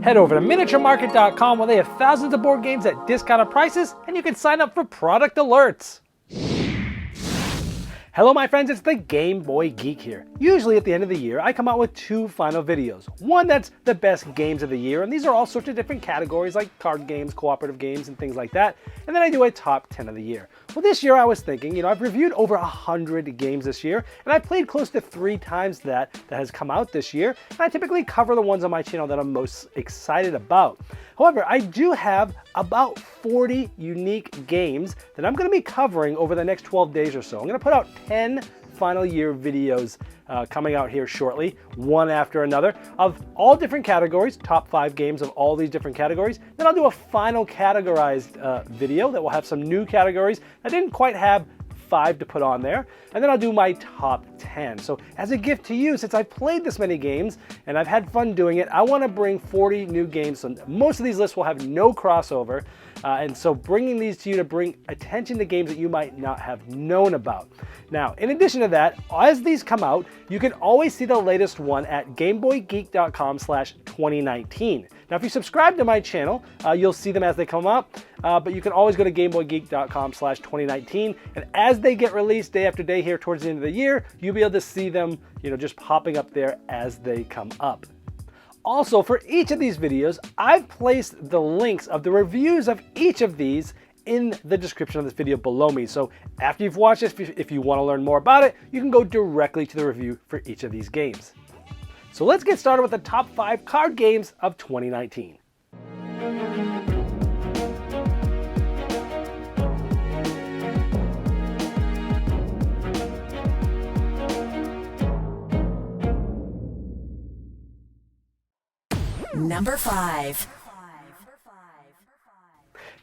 Head over to miniaturemarket.com where they have thousands of board games at discounted prices, and you can sign up for product alerts. Hello my friends, it's the Game Boy Geek here. Usually at the end of the year, I come out with two final videos. One that's the best games of the year, and these are all sorts of different categories like card games, cooperative games, and things like that. And then I do a top 10 of the year. Well, this year I was thinking, I've reviewed over 100 games this year, and I've played close to 3 times that has come out this year, and I typically cover the ones on my channel that I'm most excited about. However, I do have about 40 unique games that I'm going to be covering over the next 12 days or so. I'm going to put out 10 final year videos coming out here shortly, one after another, of all different categories, top 5 games of all these different categories. Then I'll do a final categorized video that will have some new categories. I didn't quite have 5 to put on there, and then I'll do my top 10. So as a gift to you, since I've played this many games and I've had fun doing it, I want to bring 40 new games. So most of these lists will have no crossover, and so bringing these to you to bring attention to games that you might not have known about. Now, in addition to that, as these come out, you can always see the latest one at GameBoyGeek.com/2019. Now, if you subscribe to my channel, you'll see them as they come up, but you can always go to GameBoyGeek.com/2019, and as they get released day after day here towards the end of the year, you'll be able to see them, just popping up there as they come up. Also, for each of these videos, I've placed the links of the reviews of each of these in the description of this video below me. So after you've watched this, if you want to learn more about it, you can go directly to the review for each of these games. So let's get started with the top 5 card games of 2019. Number 5.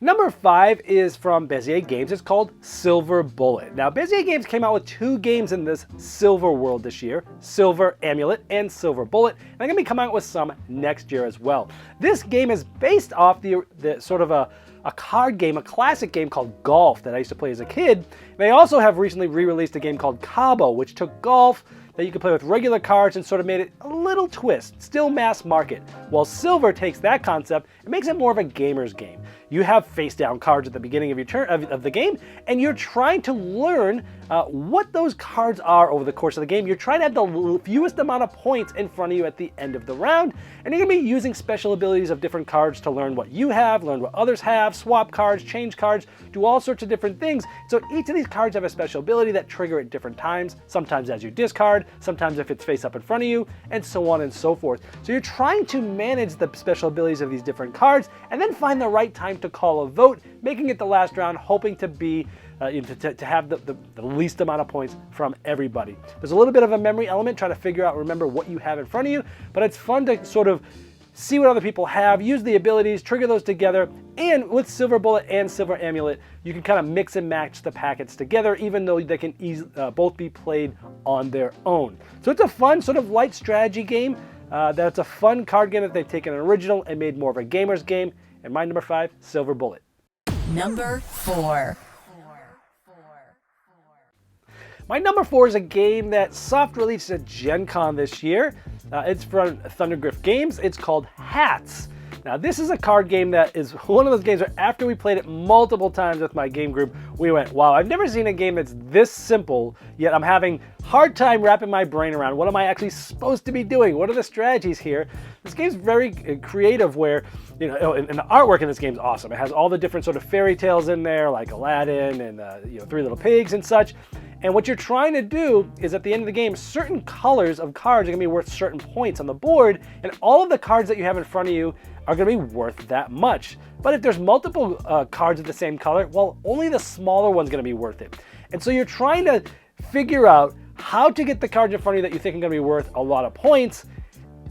Number 5 is from Bezier Games. It's called Silver Bullet. Now, Bezier Games came out with 2 games in this Silver world this year, Silver Amulet and Silver Bullet, and they're going to be coming out with some next year as well. This game is based off the sort of a card game, a classic game called Golf that I used to play as a kid. They also have recently re-released a game called Cabo, which took Golf that you could play with regular cards and sort of made it a little twist, still mass market. While Silver takes that concept and makes it more of a gamer's game. You have face down cards at the beginning of your turn of the game, and you're trying to learn what those cards are over the course of the game. You're trying to have the fewest amount of points in front of you at the end of the round, and you're going to be using special abilities of different cards to learn what you have, learn what others have, swap cards, change cards, do all sorts of different things. So each of these cards have a special ability that trigger at different times, sometimes as you discard, sometimes if it's face up in front of you, and so on and so forth. So you're trying to manage the special abilities of these different cards, and then find the right time to call a vote, making it the last round, hoping to be to have the least amount of points from everybody. There's a little bit of a memory element, trying to figure out, remember what you have in front of you, but it's fun to sort of see what other people have, use the abilities, trigger those together, and with Silver Bullet and Silver Amulet, you can kind of mix and match the packets together, even though they can both be played on their own. So it's a fun sort of light strategy game. That's a fun card game that they've taken an original and made more of a gamer's game. And my number 5, Silver Bullet. Number 4. My number 4 is a game that soft released at Gen Con this year. It's from Thundergriff Games. It's called Hats. Now, this is a card game that is one of those games where after we played it multiple times with my game group, we went, wow, I've never seen a game that's this simple, yet I'm having a hard time wrapping my brain around what am I actually supposed to be doing? What are the strategies here? This game's very creative where, and the artwork in this game is awesome. It has all the different sort of fairy tales in there, like Aladdin and, 3 Little Pigs and such. And what you're trying to do is at the end of the game, certain colors of cards are going to be worth certain points on the board, and all of the cards that you have in front of you are going to be worth that much. But if there's multiple cards of the same color, well, only the smaller one's going to be worth it. And so you're trying to figure out how to get the cards in front of you that you think are going to be worth a lot of points,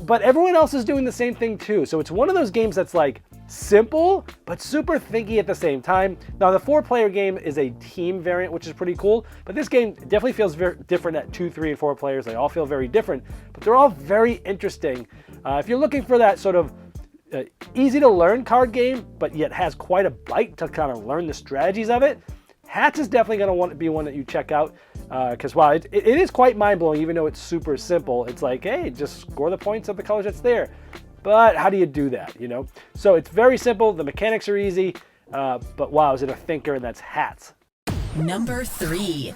but everyone else is doing the same thing too. So it's one of those games that's like simple, but super thinky at the same time. Now, the 4-player game is a team variant, which is pretty cool, but this game definitely feels very different at 2, 3, and 4 players. They all feel very different, but they're all very interesting. If you're looking for that sort of easy to learn card game, but yet has quite a bite to kind of learn the strategies of it, Hats is definitely going to be one that you check out, because wow, it is quite mind-blowing. Even though it's super simple, it's like, hey, just score the points of the colors that's there. But how do you do that, you know? So it's very simple. The mechanics are easy. But wow, is it a thinker, and that's hats. Number 3.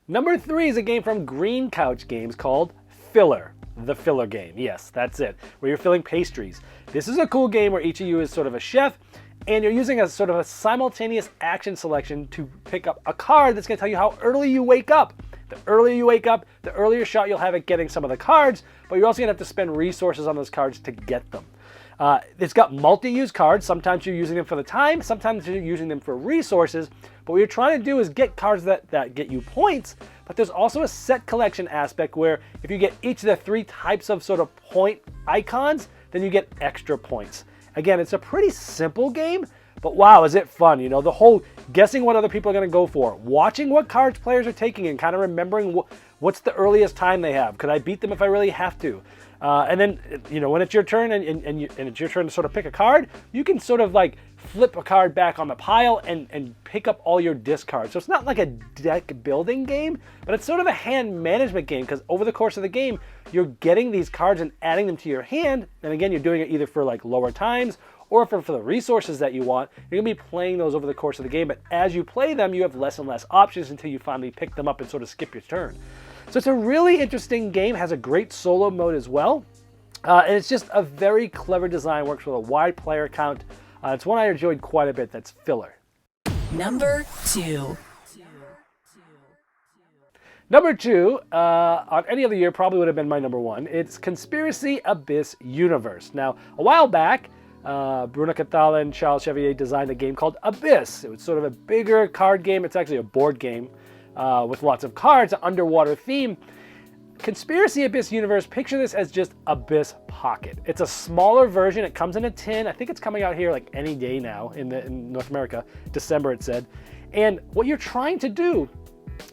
Number 3 is a game from Green Couch Games called Filler. The Filler game. Yes, that's it. Where you're filling pastries. This is a cool game where each of you is sort of a chef, and you're using a sort of a simultaneous action selection to pick up a card that's going to tell you how early you wake up. The earlier you wake up, the earlier shot you'll have at getting some of the cards, but you're also going to have to spend resources on those cards to get them. It's got multi-use cards. Sometimes you're using them for the time, sometimes you're using them for resources, but what you're trying to do is get cards that get you points, but there's also a set collection aspect where if you get each of the 3 types of sort of point icons, then you get extra points. Again, it's a pretty simple game, but wow, is it fun. You know, the whole guessing what other people are going to go for, watching what cards players are taking and kind of remembering what's the earliest time they have. Could I beat them if I really have to? And then, you know, when it's your turn and it's your turn to sort of pick a card, you can sort of like flip a card back on the pile and pick up all your discards. So it's not like a deck building game, but it's sort of a hand management game, because over the course of the game, you're getting these cards and adding them to your hand. And again, you're doing it either for like lower times or for the resources that you want. You're going to be playing those over the course of the game, but as you play them, you have less and less options until you finally pick them up and sort of skip your turn. So it's a really interesting game, has a great solo mode as well, and it's just a very clever design, works with a wide player count. It's one I enjoyed quite a bit. That's Filler. Number 2. Number 2, on any other year, probably would have been my number 1. It's Conspiracy Abyss Universe. Now, a while back, Bruno Cathala and Charles Chevier designed a game called Abyss. It was sort of a bigger card game. It's actually a board game with lots of cards, an underwater theme. Conspiracy Abyss Universe, picture this as just Abyss Pocket. It's a smaller version. It comes in a tin. I think it's coming out here like any day now in North America. December, it said. And what you're trying to do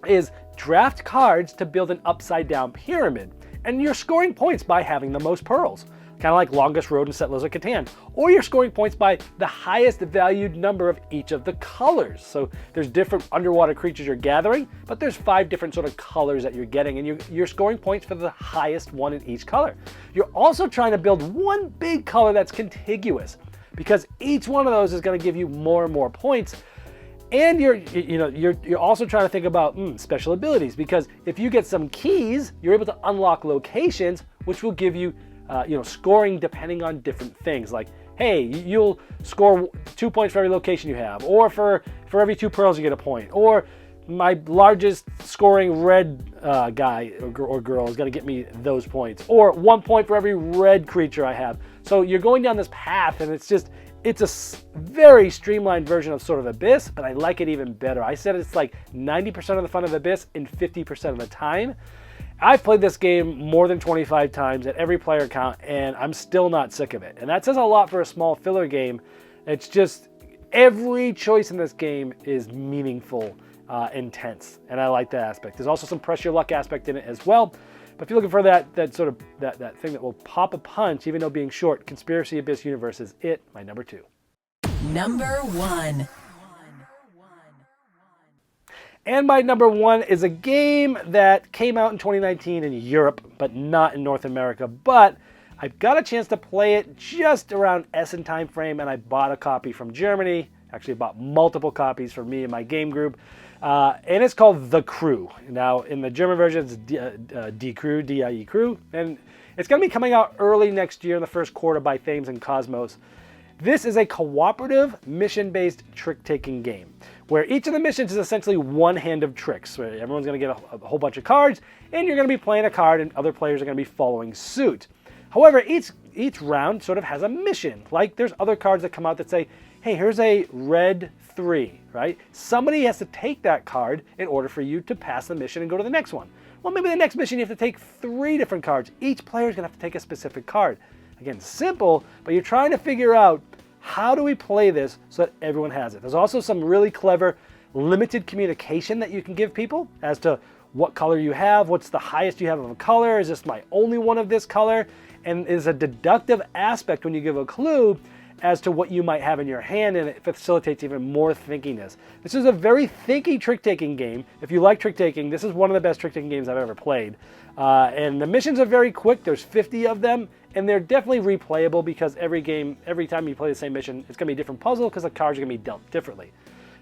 is draft cards to build an upside down pyramid. And you're scoring points by having the most pearls. Kind of like Longest Road in Settlers of Catan. Or you're scoring points by the highest valued number of each of the colors. So there's different underwater creatures you're gathering, but there's 5 different sort of colors that you're getting, and you're scoring points for the highest one in each color. You're also trying to build one big color that's contiguous, because each one of those is going to give you more and more points. And you're also trying to think about special abilities, because if you get some keys, you're able to unlock locations, which will give you scoring depending on different things. Like, hey, you'll score 2 points for every location you have, or for every 2 pearls you get a point, or my largest scoring red guy or girl is going to get me those points, or 1 point for every red creature I have. So you're going down this path, and it's a very streamlined version of sort of Abyss, but I like it even better. I said it's like 90% of the fun of Abyss in 50% of the time. I've played this game more than 25 times at every player count, and I'm still not sick of it. And that says a lot for a small filler game. It's just every choice in this game is meaningful, intense, and I like that aspect. There's also some press your luck aspect in it as well. But if you're looking for that thing that will pop a punch, even though being short, Conspiracy Abyss Universe is it, my number 2. Number 1. And my number 1 is a game that came out in 2019 in Europe, but not in North America. But I got a chance to play it just around Essen time frame, and I bought a copy from Germany. Actually, I bought multiple copies for me and my game group. And it's called The Crew. Now, in the German version, it's Die Crew, D-I-E Crew. And it's going to be coming out early next year in the first quarter by Thames and Cosmos. This is a cooperative, mission-based trick-taking game, where each of the missions is essentially one hand of tricks, where everyone's going to get a whole bunch of cards, and you're going to be playing a card, and other players are going to be following suit. However, each round sort of has a mission. Like, there's other cards that come out that say, hey, here's a red 3, right? Somebody has to take that card in order for you to pass the mission and go to the next one. Well, maybe the next mission you have to take 3 different cards. Each player is going to have to take a specific card. Again, simple, but you're trying to figure out, how do we play this so that everyone has it? There's also some really clever limited communication that you can give people as to what color you have, what's the highest you have of a color, is this my only one of this color? And is a deductive aspect when you give a clue, as to what you might have in your hand, and it facilitates even more thinkiness. This is a very thinky trick-taking game. If you like trick-taking, this is one of the best trick-taking games I've ever played. And the missions are very quick. There's 50 of them, and they're definitely replayable because every time you play the same mission, it's going to be a different puzzle because the cards are going to be dealt differently.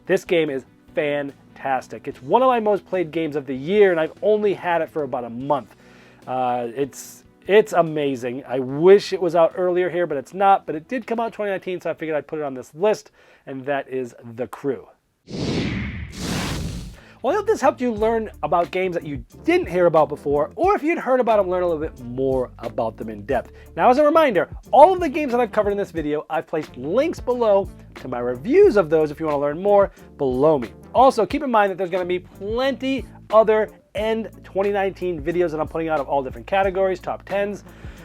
This game is fantastic. It's one of my most played games of the year, and I've only had it for about a month. It's amazing. I wish it was out earlier here, but it's not. But it did come out in 2019, so I figured I'd put it on this list, and that is The Crew. Well, I hope this helped you learn about games that you didn't hear about before, or if you'd heard about them, learn a little bit more about them in depth. Now, as a reminder, all of the games that I've covered in this video, I've placed links below to my reviews of those if you want to learn more below me. Also, keep in mind that there's going to be plenty other end 2019 videos that I'm putting out of all different categories, top 10s,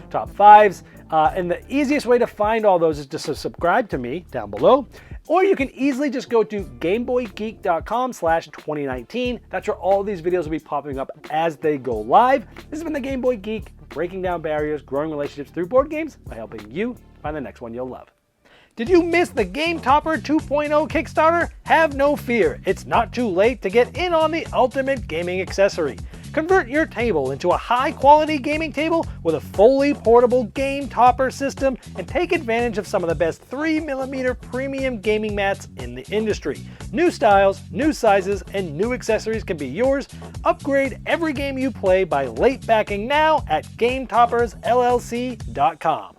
top 5s, and the easiest way to find all those is just to subscribe to me down below, or you can easily just go to GameBoyGeek.com/2019. That's where all these videos will be popping up as they go live. This has been the Game Boy Geek, breaking down barriers, growing relationships through board games by helping you find the next one you'll love. Did you miss the Game Topper 2.0 Kickstarter? Have no fear, it's not too late to get in on the ultimate gaming accessory. Convert your table into a high-quality gaming table with a fully portable Game Topper system and take advantage of some of the best 3mm premium gaming mats in the industry. New styles, new sizes, and new accessories can be yours. Upgrade every game you play by late backing now at GameToppersLLC.com.